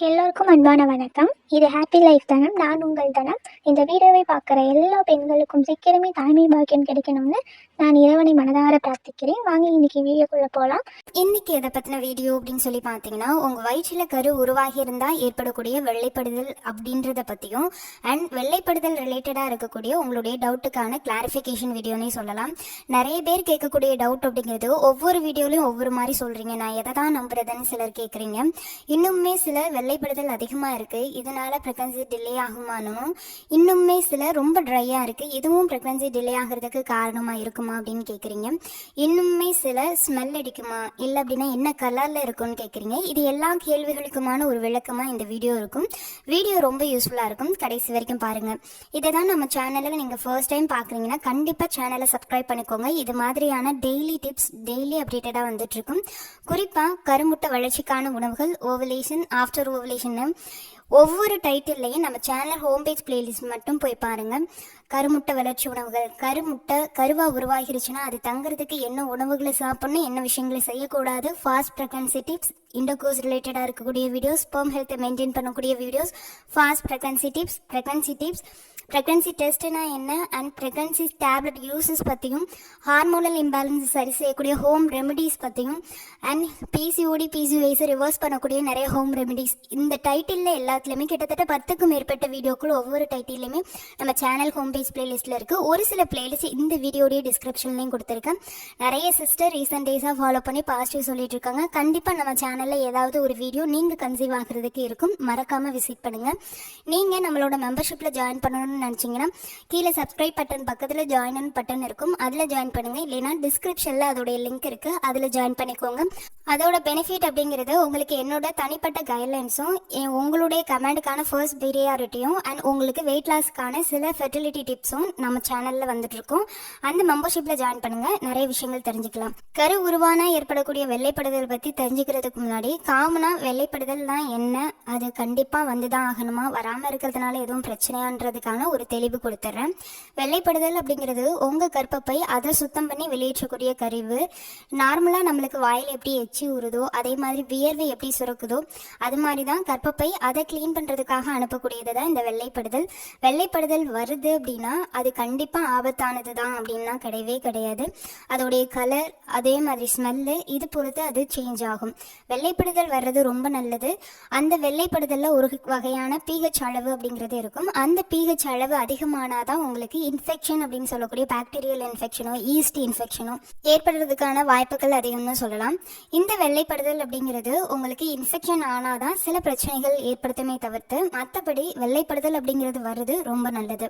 எல்லோருக்கும் அன்பான வணக்கம். இது ஹாப்பி லைஃப் தனம். நான் உங்கள் தனம். இந்த வீடியோவை பார்க்குற எல்லா பெண்களுக்கும் சீக்கிரமே தாய்மை பாக்கியம் கிடைக்கணும்னு நான் இறைவனை மனதார பிரார்த்திக்கிறேன். வாங்க இன்னைக்கு வீடியோக்குள்ளே போகலாம். இன்னைக்கு எதை பற்றின வீடியோ அப்படின்னு சொல்லி பார்த்தீங்கன்னா, உங்கள் வயிற்றில் கரு உருவாகி இருந்தால் ஏற்படக்கூடிய வெள்ளைப்படுதல் அப்படின்றத பற்றியும் அண்ட் வெள்ளைப்படுதல் ரிலேட்டடாக இருக்கக்கூடிய உங்களுடைய டவுட்டுக்கான கிளாரிஃபிகேஷன் வீடியோனே சொல்லலாம். நிறைய பேர் கேட்கக்கூடிய டவுட் அப்படிங்கிறது ஒவ்வொரு வீடியோலையும் ஒவ்வொரு மாதிரி சொல்கிறீங்க. நான் எதை தான் நம்புறதுன்னு சிலர் கேட்குறீங்க. இன்னுமே சிலர் வெள்ளைப்படுதல் அதிகமாக இருக்குது, இதனால ப்ரெக்னன்சி டிலே ஆகுமானும், இன்னுமே சிலர் ரொம்ப ட்ரையாக இருக்குது, இதுவும் ப்ரெக்னன்சி டிலே ஆகிறதுக்கு காரணமாக இருக்குமா அப்படின்னு கேட்குறீங்க. இன்னுமே சிலர் ஸ்மெல் அடிக்குமா, இல்லை அப்படின்னா என்ன கலரில் இருக்கும்னு கேட்குறீங்க. இது எல்லா கேள்விகளுக்குமான ஒரு விளக்கமாக இந்த வீடியோ இருக்கும். வீடியோ ரொம்ப யூஸ்ஃபுல்லாக இருக்கும், கடைசி வரைக்கும் பாருங்கள். இதை தான் நம்ம சேனலில் நீங்கள் ஃபர்ஸ்ட் டைம் பார்க்குறீங்கன்னா கண்டிப்பாக சேனலை சப்ஸ்கிரைப் பண்ணிக்கோங்க. இது மாதிரியான டெய்லி டிப்ஸ் டெய்லி அப்டேட்டடாக வந்துட்டுருக்கும். குறிப்பாக கருமுட்டை வளர்ச்சிக்கான உணவுகள், ஓவலேஷன், ஆஃப்டர் ஓவலேஷன், ஒவ்வொரு டைட்டில்லையும் நம்ம சேனல் ஹோம் பேஜ் பிளேலிஸ்ட் மட்டும் போய் பாருங்கள். கருமுட்டை வளர்ச்சி உணவுகள், கருவாக உருவாகிருச்சுன்னா அது தங்குறதுக்கு என்ன உணவுகளை சாப்பிடணும், என்ன விஷயங்களை செய்யக்கூடாது, ஃபாஸ்ட் ப்ரெக்னன்சி டிப்ஸ், இன்டர்கோர்ஸ் ரிலேட்டடாக இருக்கக்கூடிய வீடியோஸ், ஸ்பெர்ம் ஹெல்த்தை மெயின்டைன் பண்ணக்கூடிய videos, fast pregnancy tips, pregnancy டெஸ்ட்னா என்ன அண்ட் ப்ரெக்னன்சி டேப்லெட் யூசஸ் பற்றியும், ஹார்மோனல் இம்பேலன்ஸ் சரி செய்யக்கூடிய ஹோம் ரெமெடிஸ் பற்றியும் அண்ட் பிசிஓஎஸை ரிவர்ஸ் பண்ணக்கூடிய நிறைய ஹோம் ரெமெடிஸ், இந்த டைட்டிலில் எல்லாத்துலேயுமே கிட்டத்தட்ட 10க்கும் மேற்பட்ட வீடியோக்கள் ஒவ்வொரு டைட்டிலையுமே நம்ம சேனல் ஹோம் பேஜ் பிளேலிஸ்ட்டில் இருக்குது. ஒரு சில பிளேலிஸ்ட் இந்த வீடியோடைய டிஸ்கிரிப்ஷன்லையும் கொடுத்துருக்கேன். நிறைய சிஸ்டர் ரீசெண்ட் டேஸாக ஃபாலோ பண்ணி பாசிட்டிவ் சொல்லிட்டு இருக்காங்க. கண்டிப்பாக நம்ம சேனலில் ஏதாவது ஒரு வீடியோ நீங்கள் கன்சீவ் ஆகிறதுக்கு இருக்கும், மறக்காமல் விசிட் பண்ணுங்கள். நீங்கள் நம்மளோட மெம்பர்ஷிப்பில் ஜாயின் பண்ணணும்னு நினச்சிங்கன்னா கீழே சப்ஸ்கிரைப் பட்டன் பக்கத்தில் ஜாயின் பட்டன் இருக்கும், அதில் ஜாயின் பண்ணுங்கள். இல்லைனா டிஸ்கிரிப்ஷனில் அதோடைய லிங்க் இருக்குது, அதில் ஜாயின் பண்ணிக்கோங்க. அதோட பெனிஃபிட் அப்படிங்கிறது உங்களுக்கு என்னோட தனிப்பட்ட கைட்லைன்ஸும், உங்களுடைய கமெண்டுக்கான ஃபர்ஸ்ட் ப்ரியாரிட்டியும் அண்ட் உங்களுக்கு வெயிட் லாஸ்க்கான சில ஃபெர்டிலிட்டி டிப்ஸும் நம்ம சேனலில் வந்துட்டு இருக்கோம். அந்த மெம்பர்ஷிப்பில் ஜாயின் பண்ணுங்கள், நிறைய விஷயங்கள் தெரிஞ்சுக்கலாம். கரு உருவானா ஏற்படக்கூடிய வெள்ளைப்படுதல் பற்றி தெரிஞ்சுக்கிறதுக்கு முன்னாடி காமனாக வெள்ளைப்படுதல்னா என்ன, அது கண்டிப்பாக வந்து தான் ஆகணுமா, வராமல் இருக்கிறதுனால எதுவும் பிரச்சனையான்றதுக்கான ஒரு தெளிவு கொடுத்துட்றேன். வெள்ளைப்படுதல் அப்படிங்கிறது உங்கள் கர்ப்பப்பை அதை சுத்தம் பண்ணி வெளியேற்றக்கூடிய கருவு. நார்மலாக நம்மளுக்கு வாயில் எப்படி எச்சி ஊறுதோ, அதே மாதிரி வியர்வை எப்படி சுரக்குதோ, அது மாதிரி தான் கர்ப்பப்பை அதை க்ளீன் பண்ணுறதுக்காக அனுப்பக்கூடியது தான் இந்த வெள்ளைப்படுதல். வெள்ளைப்படுதல் வருது அப்படின்னா அது கண்டிப்பாக ஆபத்தானது தான் அப்படின்னா கிடையவே கிடையாது. அதோடைய கலர், அதே மாதிரி ஸ்மெல்லு, இது பொறுத்து அது சேஞ்ச் ஆகும். வெள்ளைப்படுதல் வர்றது ரொம்ப நல்லது. அந்த வெள்ளைப்படுதலில் ஒரு வகையான pH அளவு அப்படிங்கிறது இருக்கும். அந்த pH அளவு அதிகமானாதான் உங்களுக்கு இன்ஃபெக்ஷன் அப்படின்னு சொல்லக்கூடிய பாக்டீரியல் இன்ஃபெக்ஷனோ ஈஸ்ட் இன்ஃபெக்ஷனோ ஏற்படுறதுக்கான வாய்ப்புகள் அதிகம்னு சொல்லலாம். இந்த வெள்ளைப்படுதல் அப்படிங்கிறது உங்களுக்கு இன்ஃபெக்ஷன் ஆனாதான் சில பிரச்சனைகள் ஏற்படுத்துமே தவிர்த்து மற்றபடி வெள்ளைப்படுதல் அப்படிங்கிறது வருது ரொம்ப நல்லது.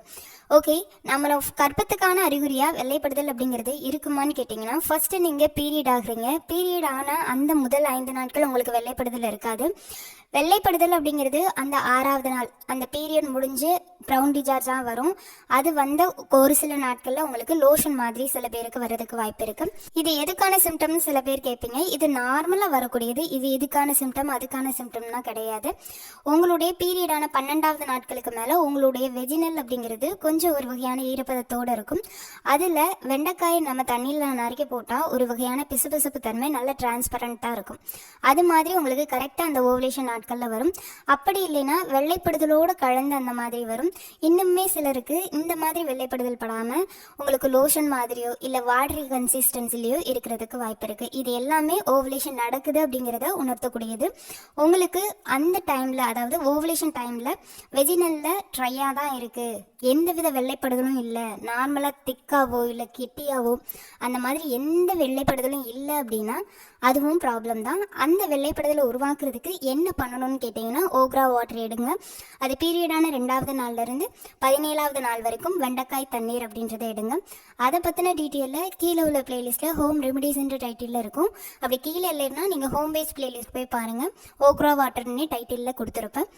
ஓகே, நம்மளோட கர்ப்பத்துக்கான அறிகுறியா வெள்ளைப்படுதல் அப்படிங்கிறது இருக்குமான்னு கேட்டிங்கன்னா, ஃபர்ஸ்ட் நீங்கள் பீரியட் ஆகுறீங்க. பீரியட் ஆனால் அந்த முதல் 5 நாட்கள் உங்களுக்கு வெள்ளைப்படுதல் இருக்காது. வெள்ளைப்படுதல் அப்படிங்கிறது அந்த 6வது நாள் அந்த பீரியட் முடிஞ்சு ப்ரௌன் டிசார்ஜாக வரும். அது வந்த ஒரு சில நாட்களில் உங்களுக்கு லோஷன் மாதிரி சில பேருக்கு வர்றதுக்கு வாய்ப்பு இருக்குது. இது எதுக்கான சிம்டம்னு சில பேர் கேட்பீங்க. இது நார்மலாக வரக்கூடியது. இது எதுக்கான சிம்டம் அதுக்கான சிம்டம்னா கிடையாது. உங்களுடைய பீரியடான 12வது நாட்களுக்கு மேலே உங்களுடைய வெஜினல் அப்படிங்கிறது கொஞ்சம் ஒரு வகையான ஈரப்பதத்தோடு இருக்கும். அதில் வெண்டைக்காயை நம்ம தண்ணியில் நறுக்கி போட்டால் ஒரு வகையான பிசுபிசுப்பு தன்மை நல்ல டிரான்ஸ்பரண்ட்டாக இருக்கும். அது மாதிரி உங்களுக்கு கரெக்டாக அந்த ஓவலேஷன் நாட்களில் வரும். அப்படி இல்லைன்னா வெள்ளைப்படுதலோடு கலந்து அந்த மாதிரி வரும். இன்னுமே சிலருக்கு இந்த மாதிரி வெள்ளைப்படுதல் படாமல் உங்களுக்கு லோஷன் மாதிரியோ இல்லை வாட்டரி கன்சிஸ்டன்சிலையோ இருக்கிறதுக்கு வாய்ப்பு இருக்குது. இது எல்லாமே ஓவலேஷன் நடக்குது அப்படிங்கிறத உணர்த்தக்கூடியது. உங்களுக்கு அந்த டைமில், அதாவது ஓவலேஷன் டைமில் வெஜினலில் ட்ரையாக தான் இருக்குது, எந்தவித வெள்ளைப்படுதலும் இல்லை, நார்மலாக திக்காவோ இல்லை கெட்டியாவோ அந்த மாதிரி எந்த வெள்ளைப்படுதலும் இல்லை அப்படின்னா அதுவும் ப்ராப்ளம் தான். அந்த வெள்ளைப்படுதலை உருவாக்குறதுக்கு என்ன பண்ணணும்னு கேட்டிங்கன்னா, ஓக்ரா வாட்டர் எடுங்க. அது பீரியடான 2வது நாள்லேருந்து 17வது நாள் வரைக்கும் வெண்டைக்காய் தண்ணீர் அப்படின்றத எடுங்க. அதை பற்றின டீட்டெயிலில் கீழே உள்ள பிளேலிஸ்ட்டில் ஹோம் ரெமிடிஸ்ன்ற டைட்டிலில் இருக்கும். அப்படி கீழே இல்லைன்னா நீங்கள் ஹோம் பேஜ் பிளேலிஸ்ட் போய் பாருங்கள், ஓக்ரா வாட்டர்னே டைட்டிலில் கொடுத்துருப்பேன்.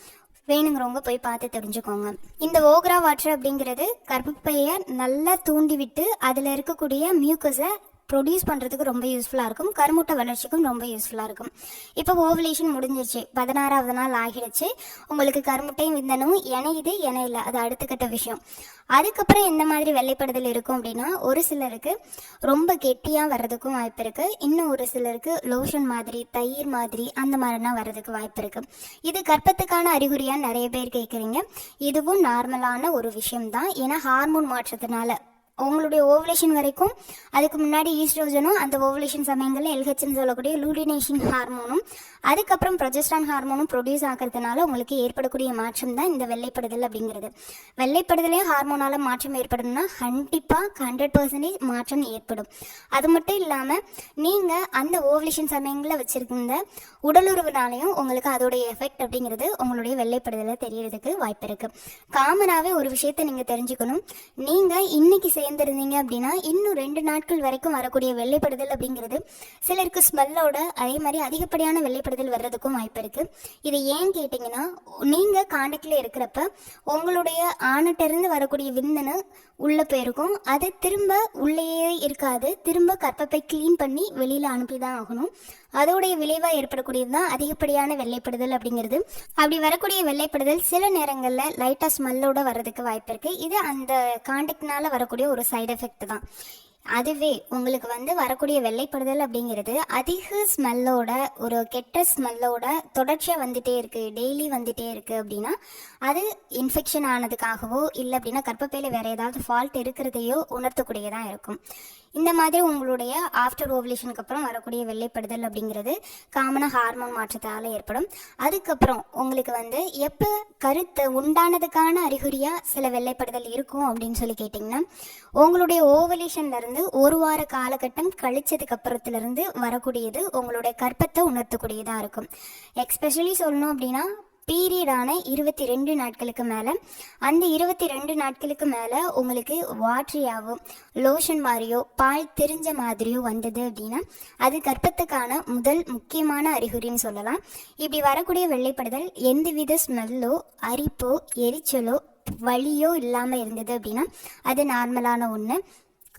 வேணுங்கிறவங்க போய் பார்த்து தெரிஞ்சுக்கோங்க. இந்த ஓக்ரா வாட்டர் அப்படிங்கிறது கர்ப்பப்பையை நல்லா தூண்டி விட்டு அதில் இருக்கக்கூடிய மியூக்கஸை ப்ரொடியூஸ் பண்ணுறதுக்கு ரொம்ப யூஸ்ஃபுல்லாக இருக்கும், கருமுட்டை வளர்ச்சிக்கும் ரொம்ப யூஸ்ஃபுல்லாக இருக்கும். இப்போ ஓவலேஷன் முடிஞ்சிருச்சு, 16வது நாள் ஆகிடுச்சு, உங்களுக்கு கருமுட்டையும் விந்தனும் இணையுது இணையில, அது அடுத்த கட்ட விஷயம். அதுக்கப்புறம் எந்த மாதிரி வெள்ளைப்படுதல் இருக்கும் அப்படின்னா, ஒரு சிலருக்கு ரொம்ப கெட்டியாக வர்றதுக்கும் வாய்ப்பு இருக்குது, இன்னும் ஒரு சிலருக்கு லோஷன் மாதிரி தயிர் மாதிரி அந்த மாதிரிலாம் வர்றதுக்கு வாய்ப்பு இருக்குது. இது கர்ப்பத்துக்கான அறிகுறியாக நிறைய பேர் கேட்குறீங்க. இதுவும் நார்மலான ஒரு விஷயம்தான். ஏன்னா ஹார்மோன் மாற்றத்தினால உங்களுடைய ஓவலேஷன் வரைக்கும் அதுக்கு முன்னாடி ஈஸ்ட்ரோஜனும் அந்த ஓவலேஷன் சமயங்களில் எல்ஹெச்னு சொல்லக்கூடிய லூடினேஷன் ஹார்மோனும் அதுக்கப்புறம் ப்ரொஜெஸ்ட்ரான் ஹார்மோனும் ப்ரொடியூஸ் ஆகிறதுனால உங்களுக்கு ஏற்படக்கூடிய மாற்றம் தான் இந்த வெள்ளைப்படுதல் அப்படிங்கிறது. வெள்ளைப்படுதலே ஹார்மோனால மாற்றம் ஏற்படணும்னா கண்டிப்பாக 100% மாற்றம் ஏற்படும். அது மட்டும் இல்லாமல் நீங்கள் அந்த ஓவலேஷன் சமயங்களில் வச்சுருந்த உடலுறவுனாலையும் உங்களுக்கு அதோடைய எஃபெக்ட் அப்படிங்கிறது உங்களுடைய வெள்ளைப்படுதலை தெரியறதுக்கு வாய்ப்பு இருக்குது. காமனாகவே ஒரு விஷயத்தை நீங்கள் தெரிஞ்சுக்கணும், நீங்கள் இன்னைக்கு சேர்ந்துருந்தீங்க அப்படின்னா இன்னும் 2 நாட்கள் வரைக்கும் வரக்கூடிய வெள்ளைப்படுதல் அப்படிங்கிறது சிலருக்கு ஸ்மெல்லோட அதே மாதிரி அதிகப்படியான வெள்ளைப்படுதல் வர்றதுக்கும் வாய்ப்பு இருக்கு. இது ஏன் கேட்டிங்கன்னா, நீங்க காண்டக்ட்ல இருக்கிறப்ப உங்களுடைய ஆணிட்டிருந்து வரக்கூடிய விந்தணு உள்ள போயிருக்கும், அது திரும்ப உள்ளேயே இருக்காது, திரும்ப கர்ப்பப்பை கிளீன் பண்ணி வெளியில அனுப்பிதான் ஆகணும். அதோடைய விளைவாக ஏற்படக்கூடியது தான் அதிகப்படியான வெள்ளைப்படுதல் அப்படிங்கிறது. அப்படி வரக்கூடிய வெள்ளைப்படுதல் சில நேரங்களில் லைட்டாக ஸ்மெல்லோட வர்றதுக்கு வாய்ப்பு இருக்குது. இது அந்த காண்டக்ட்னால வரக்கூடிய ஒரு சைடு எஃபெக்ட் தான். அதுவே உங்களுக்கு வரக்கூடிய வெள்ளைப்படுதல் அப்படிங்கிறது அதிக ஸ்மெல்லோட, ஒரு கெட்ட ஸ்மெல்லோட தொடர்ச்சியாக வந்துட்டே இருக்குது, டெய்லி வந்துட்டே இருக்குது அப்படின்னா அது இன்ஃபெக்ஷன் ஆனதுக்காகவோ இல்லை அப்படின்னா கர்ப்பப்பையில் வேறு ஏதாவது ஃபால்ட் இருக்கிறதையோ உணர்த்தக்கூடியதாக இருக்கும். இந்த மாதிரி உங்களுடைய ஆஃப்டர் ஓவலேஷனுக்கு அப்புறம் வரக்கூடிய வெள்ளைப்படுதல் அப்படிங்கிறது காமனாக ஹார்மோன் மாற்றத்தால் ஏற்படும். அதுக்கப்புறம் உங்களுக்கு எப்போ கருத்து உண்டானதுக்கான அறிகுறியாக சில வெள்ளைப்படுதல் இருக்கும் அப்படின்னு சொல்லி கேட்டிங்கன்னா, உங்களுடைய ஓவலேஷன்லேருந்து 1 வார காலகட்டம் கழிச்சதுக்கு அப்புறத்துலேருந்து வரக்கூடியது உங்களுடைய கர்ப்பத்தை உணர்த்தக்கூடியதாக இருக்கும். எக்ஸ்பெஷலி சொல்லணும் அப்படின்னா பீரியடான 22 நாட்களுக்கு மேலே, அந்த 22 நாட்களுக்கு மேலே உங்களுக்கு வாட்ரியாவோ லோஷன் மாதிரியோ பால் தெரிஞ்ச மாதிரியோ வந்தது அப்படின்னா அது கர்ப்பத்துக்கான முதல் முக்கியமான அறிகுறின்னு சொல்லலாம். இப்படி வரக்கூடிய வெள்ளைப்படுதல் எந்தவித ஸ்மெல்லோ அரிப்போ எரிச்சலோ வலியோ இல்லாமல் இருந்தது அப்படின்னா அது நார்மலான ஒன்று.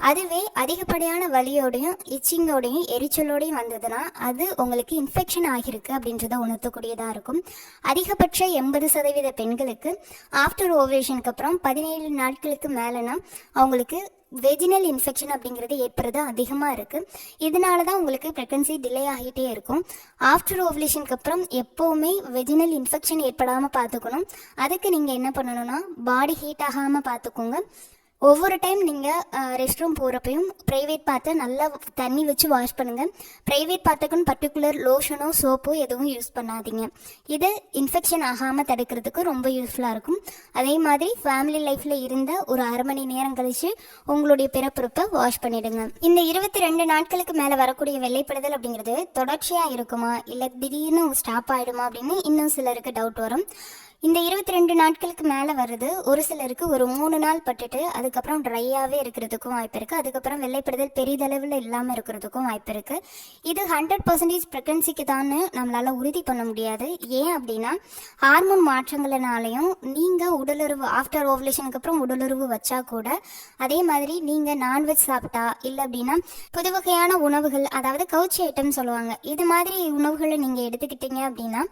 அதுவே அதிகப்படியான வலியோடையும் இச்சிங்கோடையும் எரிச்சலோடையும் வந்ததுன்னா அது உங்களுக்கு இன்ஃபெக்ஷன் ஆகியிருக்கு அப்படின்றத உணர்த்தக்கூடியதாக இருக்கும். அதிகபட்ச 80% பெண்களுக்கு ஆஃப்டர் ஓவலேஷனுக்கு அப்புறம் 17 நாட்களுக்கு மேலேனா அவங்களுக்கு வெஜினல் இன்ஃபெக்ஷன் அப்படிங்கிறது ஏற்படுறது அதிகமாக இருக்குது. இதனால தான் உங்களுக்கு ப்ரெக்னன்சி டிலே ஆகிட்டே இருக்கும். ஆஃப்டர் ஓவலேஷனுக்கு அப்புறம் எப்போவுமே வெஜினல் இன்ஃபெக்ஷன் ஏற்படாமல் பார்த்துக்கணும். அதுக்கு நீங்கள் என்ன பண்ணணும்னா, பாடி ஹீட் ஆகாமல் பார்த்துக்கோங்க. ஒவ்வொரு டைம் நீங்கள் ரெஸ்ட் ரூம் போகிறப்பையும் ப்ரைவேட் பார்த்து நல்லா தண்ணி வச்சு வாஷ் பண்ணுங்கள். ப்ரைவேட் பார்த்துக்குன்னு பர்டிகுலர் லோஷனோ சோப்போ எதுவும் யூஸ் பண்ணாதீங்க. இது இன்ஃபெக்ஷன் ஆகாமல் தடுக்கிறதுக்கு ரொம்ப யூஸ்ஃபுல்லாக இருக்கும். அதே மாதிரி ஃபேமிலி லைஃப்பில் இருந்த ஒரு 1/2 மணி நேரம் கழித்து உங்களுடைய பிறப்புறுப்பை வாஷ் பண்ணிவிடுங்க. இந்த 22 நாட்களுக்கு மேலே வரக்கூடிய வெள்ளைப்படுதல் அப்படிங்கிறது தொடர்ச்சியாக இருக்குமா இல்லை திடீர்னு ஸ்டாப் ஆகிடுமா அப்படின்னு இன்னும் சிலருக்கு டவுட் வரும். இந்த 22 நாட்களுக்கு மேலே வருது, ஒரு சிலருக்கு ஒரு 3 நாள் பட்டுட்டு அதுக்கப்புறம் ட்ரையாகவே இருக்கிறதுக்கும் வாய்ப்பு இருக்குது. அதுக்கப்புறம் வெள்ளைப்படுதல் பெரிதளவில் இல்லாமல் இருக்கிறதுக்கும் வாய்ப்பு இருக்குது. இது 100% ப்ரெக்னன்சிக்கு தான் நம்மளால் உறுதி பண்ண முடியாது. ஏன் அப்படின்னா ஹார்மோன் மாற்றங்களினாலையும் நீங்கள் உடலுறவு ஆஃப்டர் ஓவலேஷனுக்கு அப்புறம் உடலுறவு வச்சா கூட, அதே மாதிரி நீங்கள் நான்வெஜ் சாப்பிட்டா இல்லை அப்படின்னா புது வகையான உணவுகள், அதாவது கவுச்சி ஐட்டம் சொல்லுவாங்க, இது மாதிரி உணவுகளை நீங்கள் எடுத்துக்கிட்டீங்க அப்படின்னா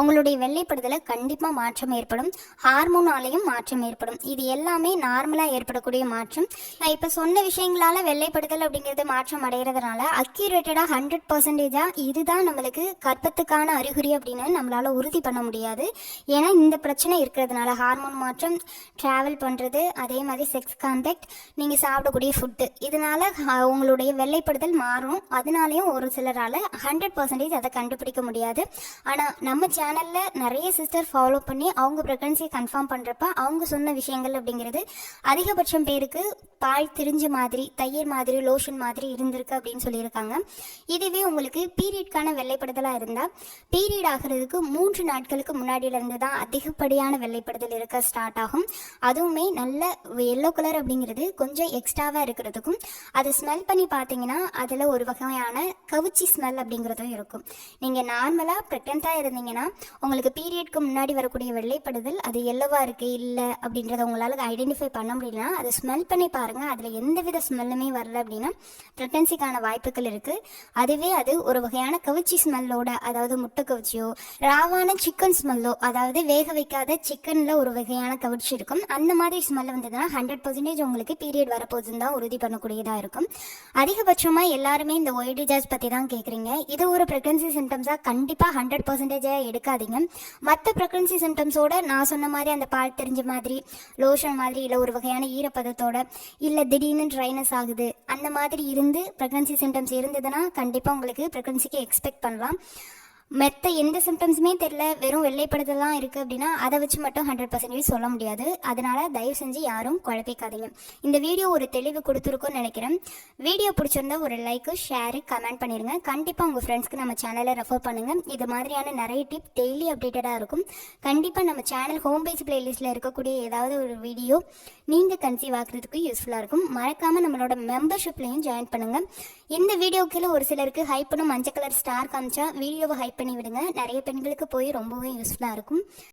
உங்களுடைய வெள்ளைப்படுதலை கண்டிப்பாக மாற்றம் ஏற்படும். ஹார்மோனாலையும் மாற்றம் ஏற்படும். இது எல்லாமே நார்மலாக ஏற்படக்கூடிய மாற்றம். நான் இப்போ சொன்ன விஷயங்களால வெள்ளைப்படுதல் அப்படிங்கிறது மாற்றம் அடைகிறதுனால அக்யூரேட்டடாக 100% இதுதான் நம்மளுக்கு கர்ப்பத்துக்கான அறிகுறி அப்படின்னு நம்மளால உறுதி பண்ண முடியாது. ஏன்னா இந்த பிரச்சனை இருக்கிறதுனால ஹார்மோன் மாற்றம், ட்ராவல் பண்ணுறது, அதே மாதிரி செக்ஸ் கான்டாக்ட், நீங்கள் சாப்பிடக்கூடிய ஃபுட்டு, இதனால உங்களுடைய வெள்ளைப்படுதல் மாறும். அதனாலையும் ஒரு சிலரால் 100% அதை கண்டுபிடிக்க முடியாது. ஆனால் நம்ம சேனலில் நிறைய சிஸ்டர் ஃபாலோ பண்ணி அவங்க ப்ரெக்னன்சியை கன்ஃபார்ம் பண்ணுறப்ப அவங்க சொன்ன விஷயங்கள் அப்படிங்கிறது அதிகபட்சம் பேருக்கு பால் திரிஞ்ச மாதிரி தயிர் மாதிரி லோஷன் மாதிரி இருந்திருக்கு அப்படின்னு சொல்லியிருக்காங்க. இதுவே உங்களுக்கு பீரியட்கான வெள்ளைப்படுதலாக இருந்தால் பீரியட் ஆகிறதுக்கு 3 நாட்களுக்கு முன்னாடியிலேருந்து தான் அதிகப்படியான வெள்ளைப்படுதல் இருக்க ஸ்டார்ட் ஆகும். அதுவுமே நல்ல எல்லோ கலர் அப்படிங்கிறது கொஞ்சம் எக்ஸ்ட்ராவாக இருக்கிறதுக்கும், அதை ஸ்மெல் பண்ணி பார்த்தீங்கன்னா அதில் ஒரு வகையான கவுச்சி ஸ்மெல் அப்படிங்கிறதும் இருக்கும். நீங்கள் நார்மலாக ப்ரெக்னெண்ட்டாக இருந்தீங்கன்னா உங்களுக்கு பீரியட்க்கு முன்னாடி வரக்கூடிய வெள்ளைப்படுதல் அது எல்லோவா இருக்குது இல்லை அப்படின்றத உங்களால் ஐடென்டிஃபை பண்ண முடியலனா அதை ஸ்மெல் பண்ணி பாருங்கள். அதில் எந்தவித ஸ்மெல்லுமே வரல அப்படின்னா ப்ரெக்னன்சிக்கான வாய்ப்புகள் இருக்குது. அதுவே அது ஒரு வகையான கவிச்சி ஸ்மெல்லோட, அதாவது முட்டை கவிச்சியோ ராவான சிக்கன் ஸ்மெல்லோ, அதாவது வேக வைக்காத சிக்கனில் ஒரு வகையான கவிச்சி இருக்கும், அந்த மாதிரி ஸ்மெல் வந்ததுன்னா 100% உங்களுக்கு பீரியட் வரப்போகுதுன்னு தான் உறுதி பண்ணக்கூடியதாக இருக்கும். அதிகபட்சமாக எல்லாருமே இந்த ஒயிட் டிசார்ஜ் பற்றி தான் கேட்குறீங்க. இது ஒரு ப்ரெக்னன்சி சிம்டம்ஸாக கண்டிப்பாக 100% எடுக்காதீங்க. மற்ற ப்ரெக்னன்சி சிம்டம்ஸோட நான் சொன்ன மாதிரி அந்த பால் தெரிஞ்ச மாதிரி, லோஷன் மாதிரி, இல்லை ஒரு வகையான ஈரப்பதத்தோட, இல்லை திடீர்னு ட்ரைனஸ் ஆகுது அந்த மாதிரி இருந்து ப்ரெக்னன்சி சிம்டம்ஸ் இருந்ததுன்னா கண்டிப்பாக உங்களுக்கு ப்ரெக்னன்சிக்கு எக்ஸ்பெக்ட் பண்ணலாம். மற்ற எந்த சிம்டம்ஸுமே தெரியல, வெறும் வெள்ளைப்படுதலாம் இருக்குது அப்படின்னா அதை வச்சு மட்டும் 100% சொல்ல முடியாது. அதனால் தயவு செஞ்சு யாரும் குழப்பிக்காதீங்க. இந்த வீடியோ ஒரு தெளிவு கொடுத்துருக்கோன்னு நினைக்கிறேன். வீடியோ பிடிச்சிருந்தா ஒரு லைக்கு, ஷேரு, கமெண்ட் பண்ணிடுங்க. கண்டிப்பாக உங்கள் ஃப்ரெண்ட்ஸ்க்கு நம்ம சேனலை ரெஃபர் பண்ணுங்கள். இது மாதிரியான நிறைய டிப் டெய்லி அப்டேட்டடாக இருக்கும். கண்டிப்பாக நம்ம சேனல் ஹோம் பேஜ் பிளேலிஸ்ட்டில் இருக்கக்கூடிய ஏதாவது ஒரு வீடியோ நீங்கள் கன்சீவ் ஆகிறதுக்கு யூஸ்ஃபுல்லாக இருக்கும். மறக்காமல் நம்மளோட மெம்பர்ஷிப்லையும் ஜாயின் பண்ணுங்கள். இந்த வீடியோக்கில் ஒரு சிலருக்கு ஹைப் பண்ணும் மஞ்சள் கலர் ஸ்டார் காமிச்சா வீடியோவை ஹைப் பண்ணி விடுங்க. நிறைய பெண்களுக்கு போய் ரொம்பவே யூஸ்ஃபுல்லாக இருக்கும்.